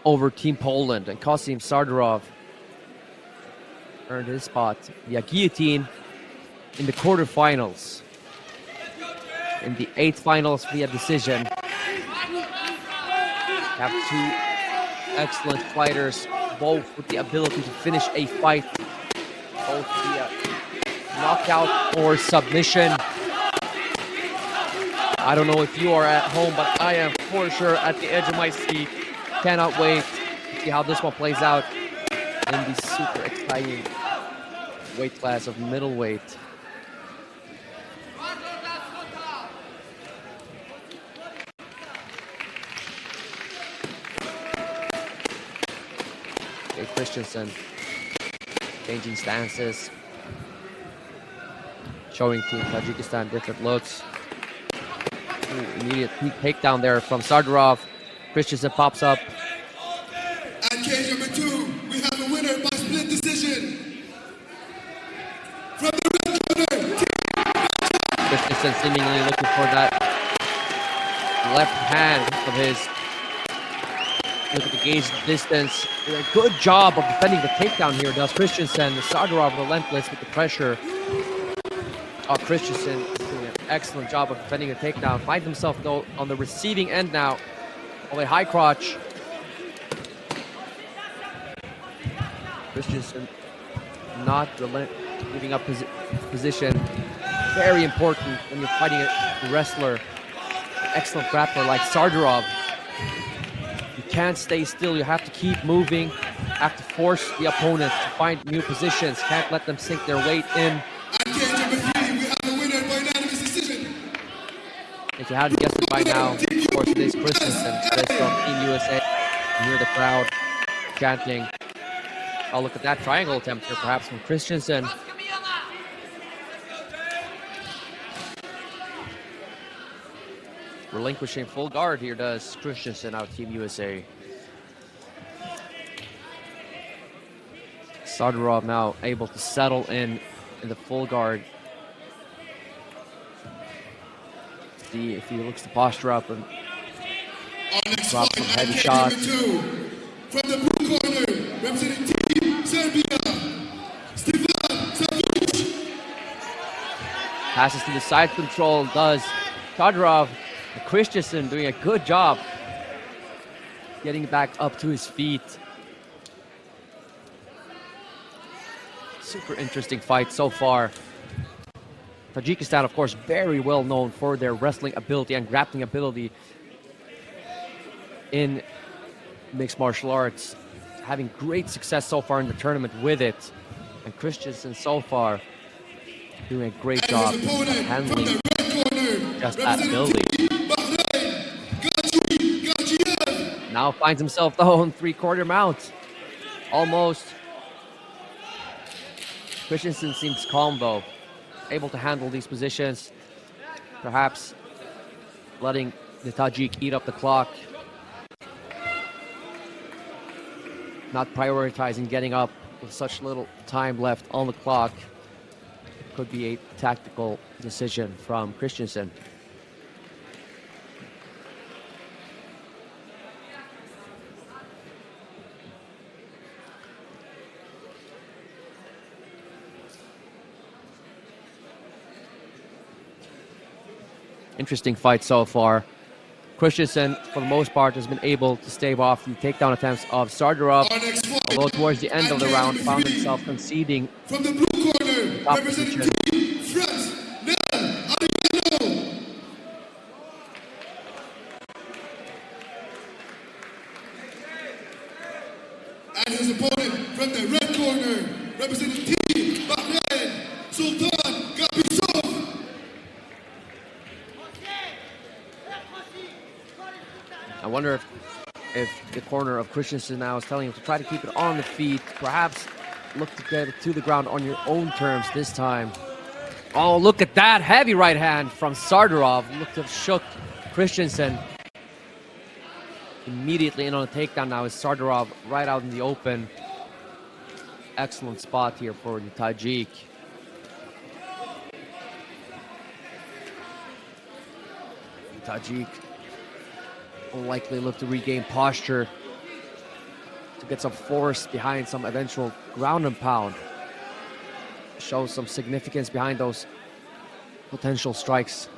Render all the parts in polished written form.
over Team Poland, and Qosim Sardorov earned his spot via guillotine in the quarterfinals. In the 8th finals via decision. We have two excellent fighters, both with the ability to finish a fight, both via knockout or submission. I don't know if you are at home, but I am for sure at the edge of my seat. Cannot wait to see how this one plays out in the super exciting weight class of middleweight. Okay, Christensen changing stances, showing Team Tajikistan different looks. Immediate takedown there from Sardorov. Christensen pops up. At cage number 2, we have a winner by split decision. From the red corner, Christensen seemingly looking for that left hand of his. Look at the gauge distance. A good job of defending the takedown here does Christensen. Sardorov relentless with the pressure. Christensen doing an excellent job of defending the takedown. Finds himself though on the receiving end now of a high crotch. Christensen not giving up his position. Very important when you're fighting a wrestler, an excellent grappler like Sardorov. You can't stay still. You have to keep moving. You have to force the opponent to find new positions. Can't let them sink their weight in. at cage number 3, we have a winner by unanimous decision. If you hadn't guessed it by now, of course it is Christensen. It is from Team USA. You hear the crowd chanting. Oh, look at that triangle attempt here, perhaps from Christensen. Relinquishing full guard here does Christensen out Team USA. Sardorov now able to settle in the full guard. See if he looks to posture up and drop some heavy shots. From the blue corner, representing Team Serbia, Passes to the side control does Sardorov. Christensen doing a good job getting back up to his feet. Super interesting fight so far. Tajikistan, of course, very well known for their wrestling ability and grappling ability in mixed martial arts. Having great success so far in the tournament with it. And Christensen so far doing a great job of handling just that ability. Now finds himself though on 3/4 mount. Almost. Christensen seems calm though. Able to handle these positions. Perhaps letting the Tajik eat up the clock. Not prioritizing getting up with such little time left on the clock. Could be a tactical decision from Christensen. Interesting fight so far. Christensen, for the most part, has been able to stave off the takedown attempts of Sardorov, although towards the end of the round found himself conceding from the blue corner, top representing position. Team France, and his opponent from the red corner, representing Team Bahrain, Sultan Gapisov. I wonder if the corner of Christensen now is telling him to try to keep it on the feet, perhaps look to get it to the ground on your own terms this time. Oh, look at that heavy right hand from Sardorov. Looked to have shook Christensen. Immediately in on a takedown now is Sardorov right out in the open. Excellent spot here for the Tajik. The Tajik will likely look to regain posture to get some force behind some eventual ground and pound. Show some significance behind those potential strikes.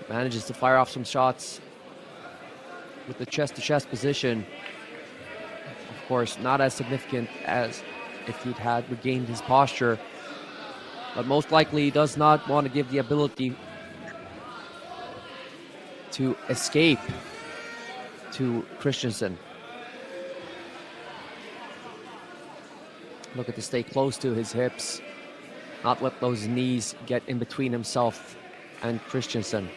Manages to fire off some shots with the chest-to-chest position. Of course, not as significant as if he'd had regained his posture, but most likely he does not want to give the ability to escape to Christensen. Look at to stay close to his hips, not let those knees get in between himself and Christensen.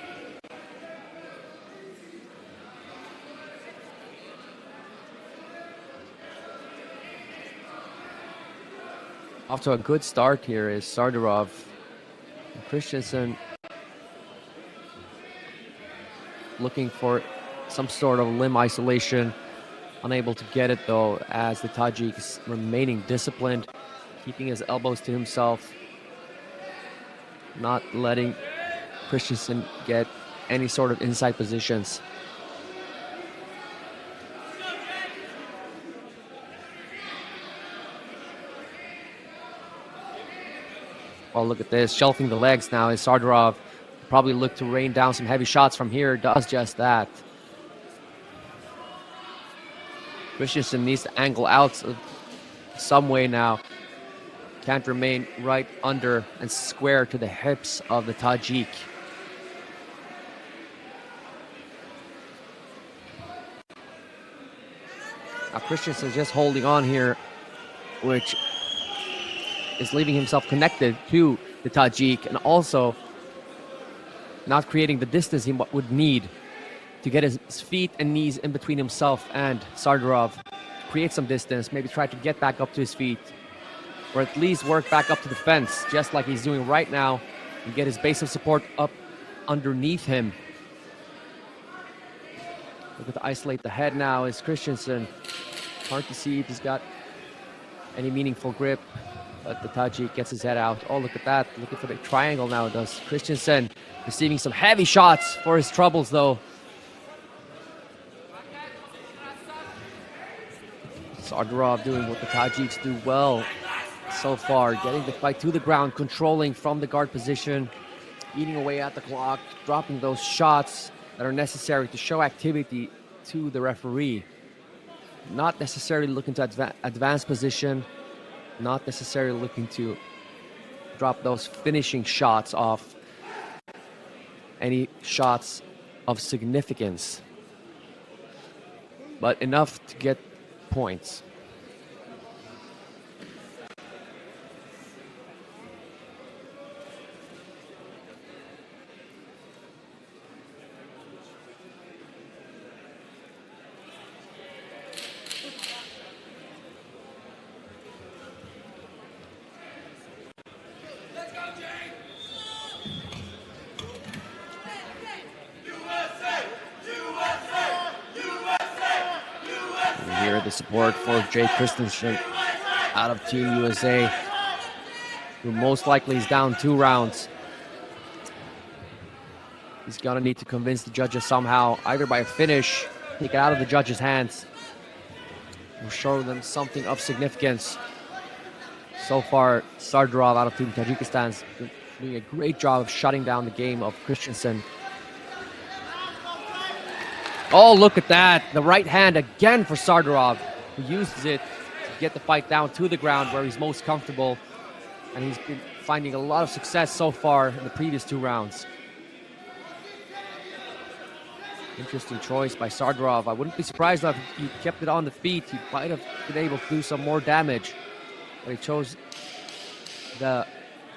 Off to a good start here is Sardorov. Christensen looking for some sort of limb isolation. Unable to get it though, as the Tajik is remaining disciplined, keeping his elbows to himself, not letting Christensen get any sort of inside positions. Oh, look at this, shelving the legs now is Sardorov. Probably look to rain down some heavy shots from here, does just that. Christensen needs to angle out some way now. Can't remain right under and square to the hips of the Tajik. Now Christensen just holding on here, which is leaving himself connected to the Tajik and also not creating the distance he would need to get his feet and knees in between himself and Sardorov. Create some distance, maybe try to get back up to his feet, or at least work back up to the fence, just like he's doing right now, and get his base of support up underneath him. Look at to isolate the head now is Christensen. Hard to see if he's got any meaningful grip, but the Tajik gets his head out. Oh, look at that. Looking for the triangle now, does Christensen. Receiving some heavy shots for his troubles, though. Sardorov doing what the Tajiks do well so far, getting the fight to the ground, controlling from the guard position, eating away at the clock, dropping those shots that are necessary to show activity to the referee. Not necessarily looking to advance position, not necessarily looking to drop those finishing shots off any shots of significance, but enough to get points. Here the support for Jay Christensen out of Team USA, who most likely is down 2 rounds. He's gonna need to convince the judges somehow, either by a finish, take it out of the judges' hands, or show them something of significance. So far, Sardorov out of Team Tajikistan is doing a great job of shutting down the game of Christensen. Oh, look at that. The right hand again for Sardorov, who uses it to get the fight down to the ground where he's most comfortable. And he's been finding a lot of success so far in the previous 2 rounds. Interesting choice by Sardorov. I wouldn't be surprised if he kept it on the feet. He might have been able to do some more damage. But he chose the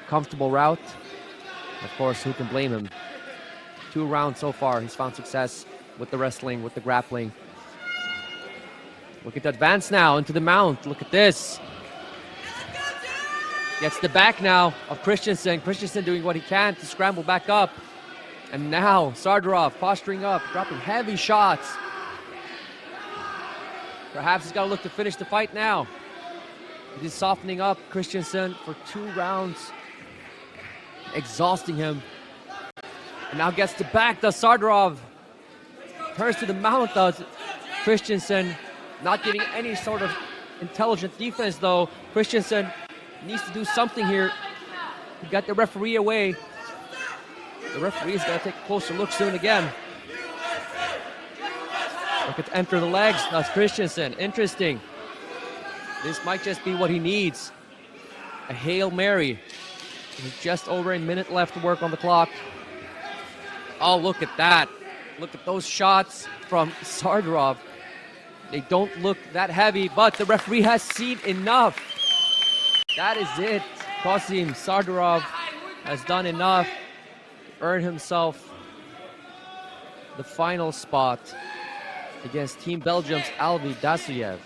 comfortable route. Of course, who can blame him? 2 rounds so far. He's found success with the wrestling, with the grappling. Looking to advance now into the mount. Look at this. Gets the back now of Christensen. Christensen doing what he can to scramble back up. And now Sardorov posturing up, dropping heavy shots. Perhaps he's got to look to finish the fight now. He's softening up Christensen for 2 rounds. exhausting him. And now gets the back, does Sardorov. Turns to the mount, does Christensen. Not giving any sort of intelligent defense, though. Christensen needs to do something here. He got the referee away. The referee's got to take a closer look soon again. Look at enter the legs. That's Christensen. Interesting. This might just be what he needs. A Hail Mary. There's just over a minute left to work on the clock. Oh, look at that. Look at those shots from Sardorov. They don't look that heavy, but the referee has seen enough. That is it. Qosim Sardorov has done enough to earn himself the final spot against Team Belgium's Alvi Dasuyev.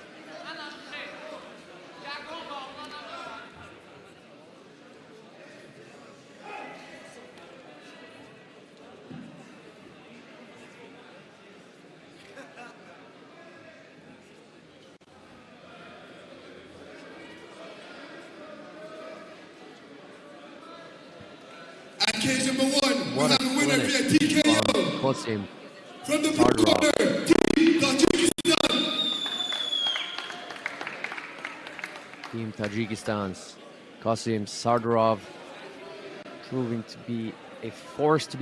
At cage number 1, What we a have a winner clinic via TKO. Qosim From the blue Sardorov. corner, Team Tajikistan. Team Tajikistan's Qosim Sardorov proving to be a force to be